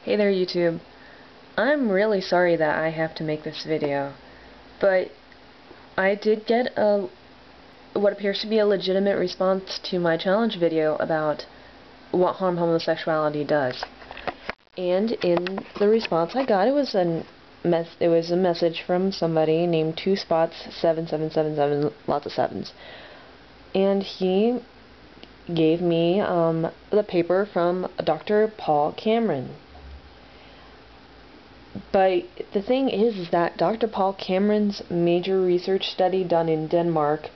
Hey there, YouTube. I'm really sorry that I have to make this video, but I did get what appears to be a legitimate response to my challenge video about what harm homosexuality does. And in the response I got, it was a message from somebody named 2spots7777, lots of sevens, and he gave me the paper from Dr. Paul Cameron. But the thing is that Dr. Paul Cameron's major research study done in Denmark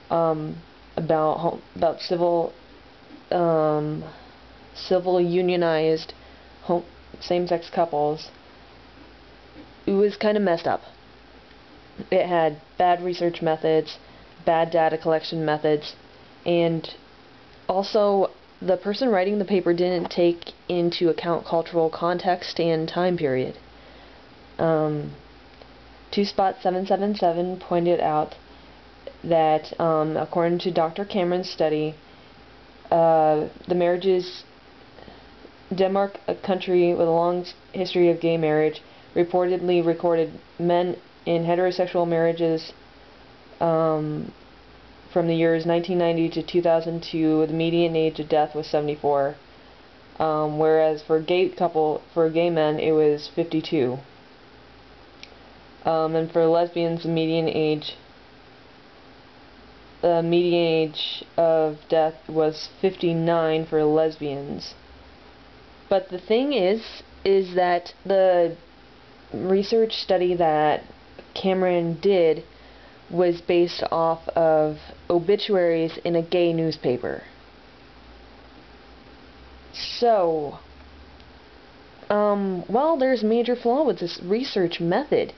about civil unionized same-sex couples, it was kind of messed up. It had bad research methods, bad data collection methods, and also the person writing the paper didn't take into account cultural context and time period. 2spot777 pointed out that according to Dr. Cameron's study, Denmark, a country with a long history of gay marriage, reportedly recorded men in heterosexual marriages from the years 1990 to 2002. The median age of death was 74, whereas for gay men it was 52. And for lesbians, the median age of death was 59 for lesbians. But the thing is that the research study that Cameron did was based off of obituaries in a gay newspaper. So, well, there's a major flaw with this research method.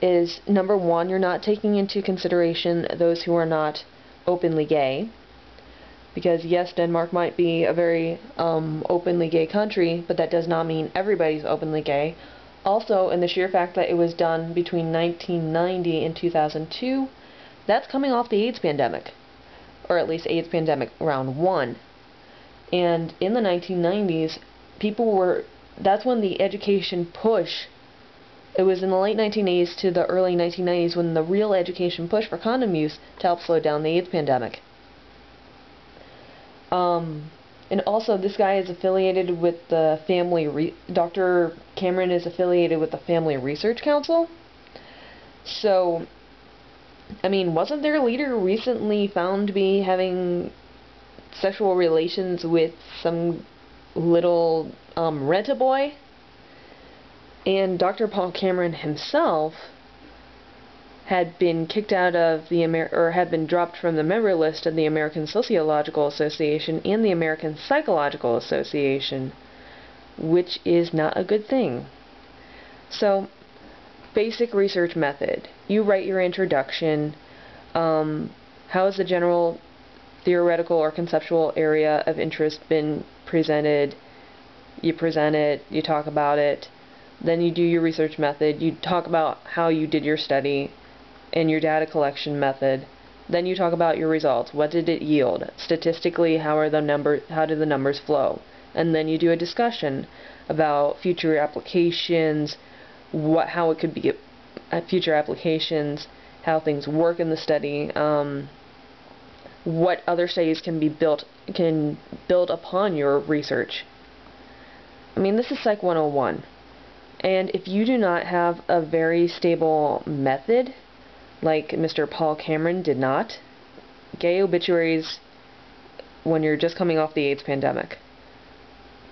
Is number one, you're not taking into consideration those who are not openly gay, because yes, Denmark might be a very openly gay country, but that does not mean everybody's openly gay. Also, in the sheer fact that it was done between 1990 and 2002, that's coming off the AIDS pandemic, or at least AIDS pandemic round 1. And in the 1990s, that's when the education push. It was in the late 1980s to the early 1990s when the real education push for condom use to help slow down the AIDS pandemic. And also, this guy is affiliated with the Dr. Cameron is affiliated with the Family Research Council. So, I mean, wasn't their leader recently found to be having sexual relations with some little rent-a-boy? And Dr. Paul Cameron himself had been kicked out of had been dropped from the member list of the American Sociological Association and the American Psychological Association, which is not a good thing. So, basic research method. You write your introduction. How has the general theoretical or conceptual area of interest been presented? You present it, you talk about it. Then you do your research method, you talk about how you did your study and your data collection method. Then you talk about your results. What did it yield? Statistically, how do the numbers flow? And then you do a discussion about future applications, how it could be future applications, how things work in the study, what other studies can build upon your research. I mean, this is Psych 101. And if you do not have a very stable method, like Mr. Paul Cameron did not, gay obituaries when you're just coming off the AIDS pandemic,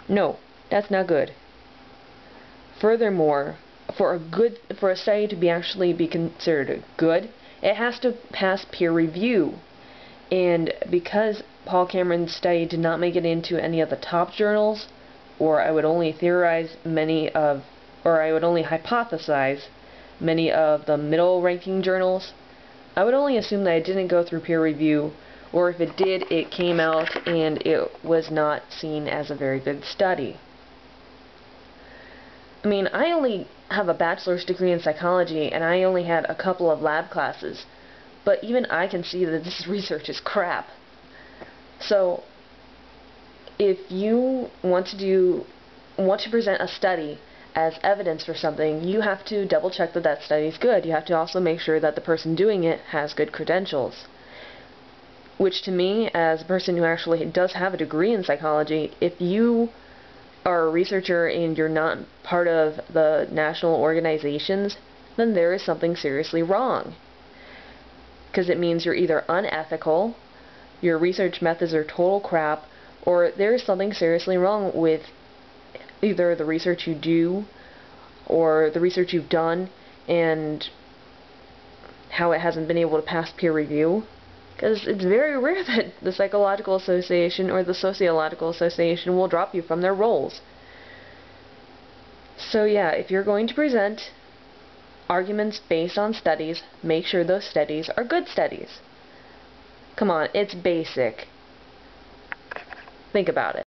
no, that's not good. Furthermore, for a study to actually be considered good, it has to pass peer review. And because Paul Cameron's study did not make it into any of the top journals, or I would only hypothesize many of the middle-ranking journals, I would only assume that it didn't go through peer review, or if it did, it came out and it was not seen as a very good study. I mean, I only have a bachelor's degree in psychology, and I only had a couple of lab classes, but even I can see that this research is crap. So, if you want to do want to present a study as evidence for something, you have to double check that that study is good. You have to also make sure that the person doing it has good credentials. Which to me, as a person who actually does have a degree in psychology, if you are a researcher and you're not part of the national organizations, then there is something seriously wrong. Because it means you're either unethical, your research methods are total crap, or there is something seriously wrong with either the research you do or the research you've done and how it hasn't been able to pass peer review. Because it's very rare that the Psychological Association or the Sociological Association will drop you from their roles. So yeah, if you're going to present arguments based on studies, make sure those studies are good studies. Come on, it's basic. Think about it.